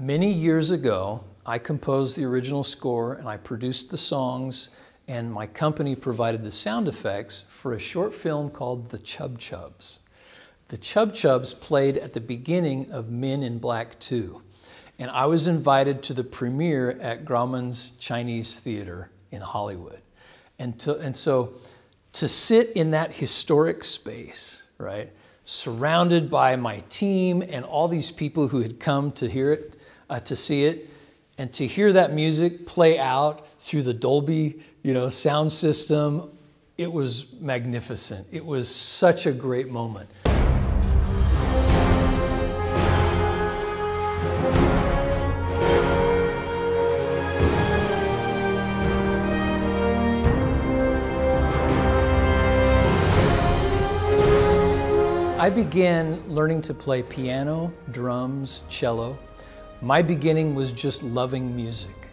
Many years ago, I composed the original score and I produced the songs, and my company provided the sound effects for a short film called The Chub Chubs. The Chub Chubs played at the beginning of Men in Black 2. And I was invited to the premiere at Grauman's Chinese Theater in Hollywood. And so to sit in that historic space, right, surrounded by my team and all these people who had come to hear it, to see it, and to hear that music play out through the Dolby, sound system, it was magnificent. It was such a great moment. I began learning to play piano, drums, cello. My beginning was just loving music.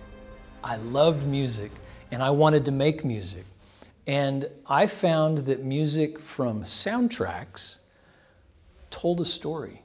I loved music and I wanted to make music. And I found that music from soundtracks told a story.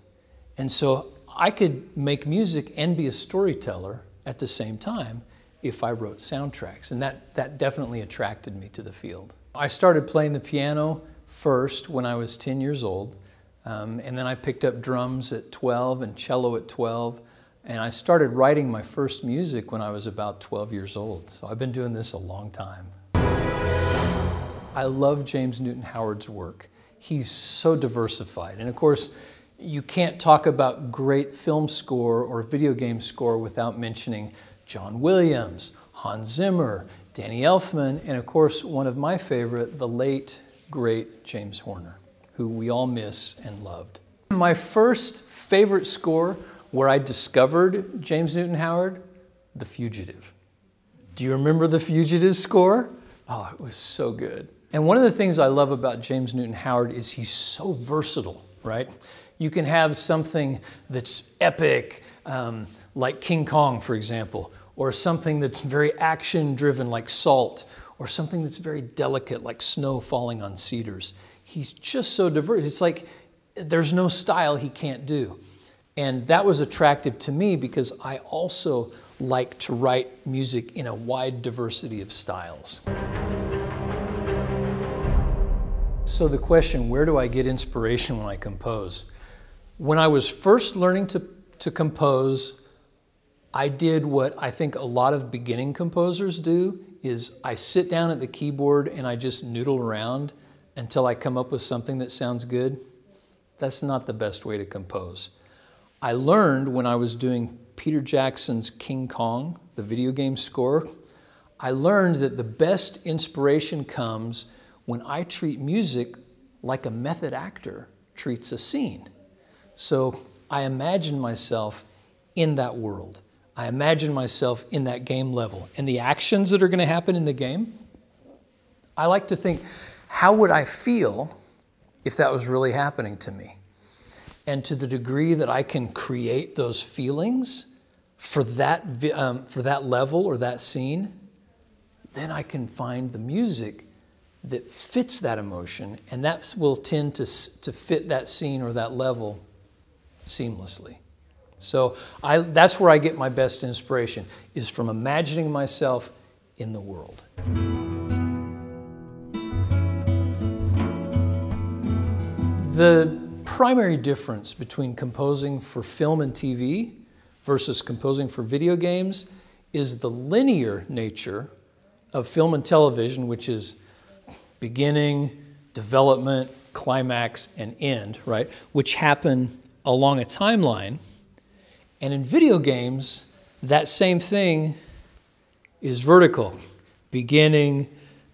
And so I could make music and be a storyteller at the same time if I wrote soundtracks. And that definitely attracted me to the field. I started playing the piano first when I was 10 years old. And then I picked up drums at 12 and cello at 12. And I started writing my first music when I was about 12 years old. So I've been doing this a long time. I love James Newton Howard's work. He's so diversified. And of course, you can't talk about great film score or video game score without mentioning John Williams, Hans Zimmer, Danny Elfman, and of course, one of my favorite, the late, great James Horner, who we all miss and loved. My first favorite score where I discovered James Newton Howard, The Fugitive. Do you remember The Fugitive score? Oh, it was so good. And one of the things I love about James Newton Howard is he's so versatile, right? You can have something that's epic, like King Kong, for example, or something that's very action-driven, like Salt, or something that's very delicate, like Snow Falling on Cedars. He's just so diverse. It's like there's no style he can't do. And that was attractive to me because I also like to write music in a wide diversity of styles. So the question, where do I get inspiration when I compose? When I was first learning to compose, I did what I think a lot of beginning composers do, is I sit down at the keyboard and I just noodle around until I come up with something that sounds good. That's not the best way to compose. I learned when I was doing Peter Jackson's King Kong, the video game score, I learned that the best inspiration comes when I treat music like a method actor treats a scene. So I imagine myself in that world. I imagine myself in that game level. And the actions that are going to happen in the game, I like to think, how would I feel if that was really happening to me? And to the degree that I can create those feelings for that level or that scene, then I can find the music that fits that emotion, and that will tend to fit that scene or that level seamlessly. So that's where I get my best inspiration, is from imagining myself in the world. The primary difference between composing for film and TV versus composing for video games is the linear nature of film and television, which is beginning, development, climax, and end, right? Which happen along a timeline. And in video games, that same thing is vertical. Beginning,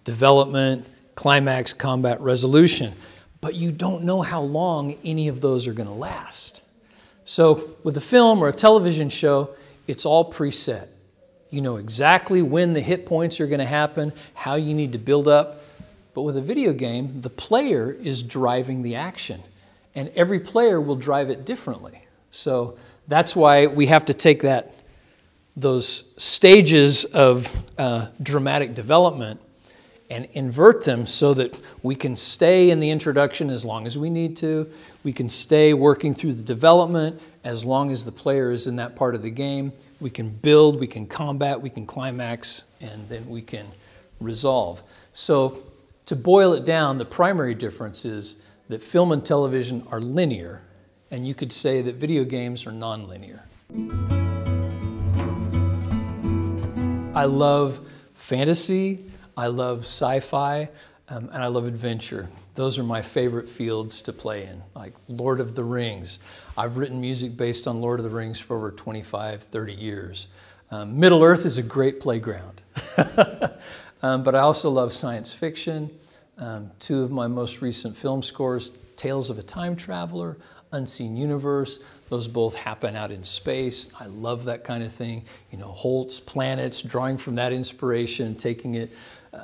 development, climax, combat, resolution. But you don't know how long any of those are going to last. So with a film or a television show, it's all preset. You know exactly when the hit points are going to happen, how you need to build up. But with a video game, the player is driving the action. And every player will drive it differently. So that's why we have to take those stages of dramatic development and invert them so that we can stay in the introduction as long as we need to. We can stay working through the development as long as the player is in that part of the game. We can build, we can combat, we can climax, and then we can resolve. So to boil it down, the primary difference is that film and television are linear, and you could say that video games are non-linear. I love fantasy, I love sci-fi, and I love adventure. Those are my favorite fields to play in, like Lord of the Rings. I've written music based on Lord of the Rings for over 25, 30 years. Middle-earth is a great playground. But I also love science fiction. Two of my most recent film scores, Tales of a Time Traveler, Unseen Universe, those both happen out in space. I love that kind of thing. You know, Holt's, planets, drawing from that inspiration, taking it.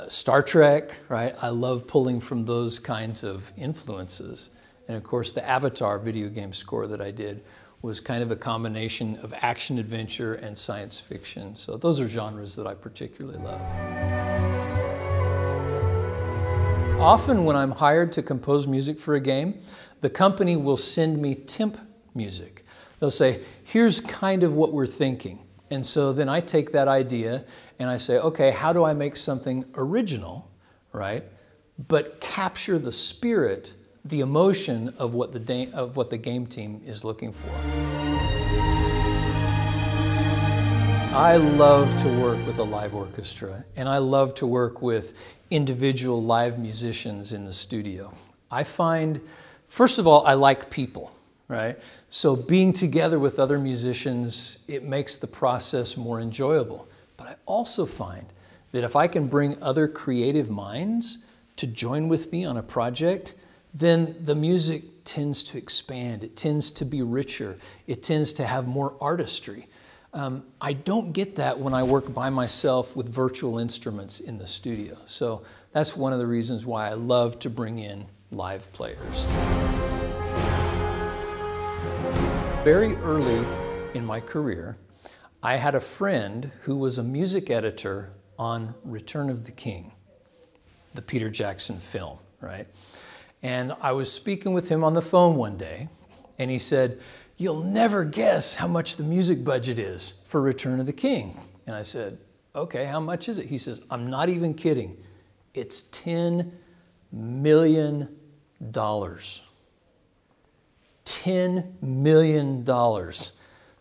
Star Trek, right? I love pulling from those kinds of influences. And of course, the Avatar video game score that I did was kind of a combination of action, adventure, and science fiction. So those are genres that I particularly love. Often when I'm hired to compose music for a game, the company will send me temp music. They'll say, here's kind of what we're thinking. And so then I take that idea and I say, okay, how do I make something original, right? But capture the spirit, the emotion of what the game team is looking for. I love to work with a live orchestra, and I love to work with individual live musicians in the studio. I find, first of all, I like people, right? So being together with other musicians, it makes the process more enjoyable. But I also find that if I can bring other creative minds to join with me on a project, then the music tends to expand. It tends to be richer. It tends to have more artistry. I don't get that when I work by myself with virtual instruments in the studio. So that's one of the reasons why I love to bring in live players. Very early in my career, I had a friend who was a music editor on Return of the King, the Peter Jackson film, right? And I was speaking with him on the phone one day, and he said, "You'll never guess how much the music budget is for Return of the King." And I said, "Okay, how much is it?" He says, "I'm not even kidding. It's $10 million. $10 million.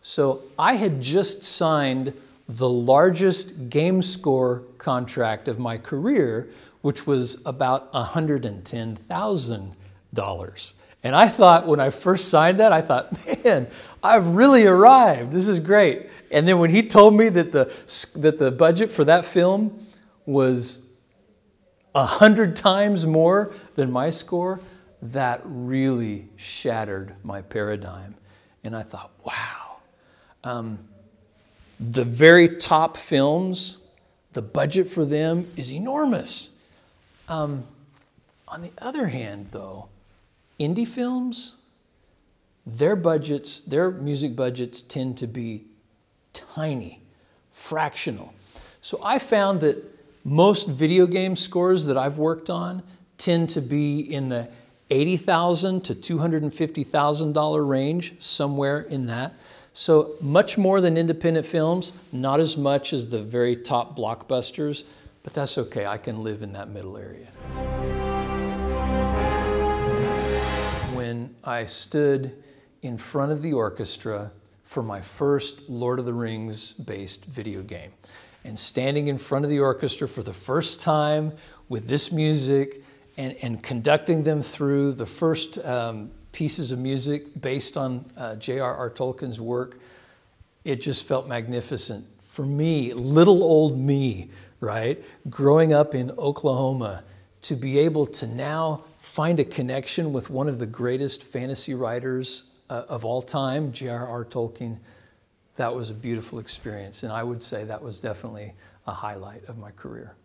So I had just signed the largest game score contract of my career, which was about $110,000. And I thought, when I first signed that, I thought, man, I've really arrived. This is great. And then when he told me that the budget for that film was 100 times more than my score, that really shattered my paradigm. And I thought, wow. The very top films, the budget for them is enormous. On the other hand, though, indie films, their music budgets tend to be tiny, fractional. So I found that most video game scores that I've worked on tend to be in the $80,000 to $250,000 range, somewhere in that. So much more than independent films, not as much as the very top blockbusters, but that's okay, I can live in that middle area. When I stood in front of the orchestra for my first Lord of the Rings based video game, and standing in front of the orchestra for the first time with this music and conducting them through the first pieces of music based on J.R.R. Tolkien's work, it just felt magnificent. For me, little old me, right? Growing up in Oklahoma, to be able to now find a connection with one of the greatest fantasy writers of all time, J.R.R. Tolkien, that was a beautiful experience. And I would say that was definitely a highlight of my career.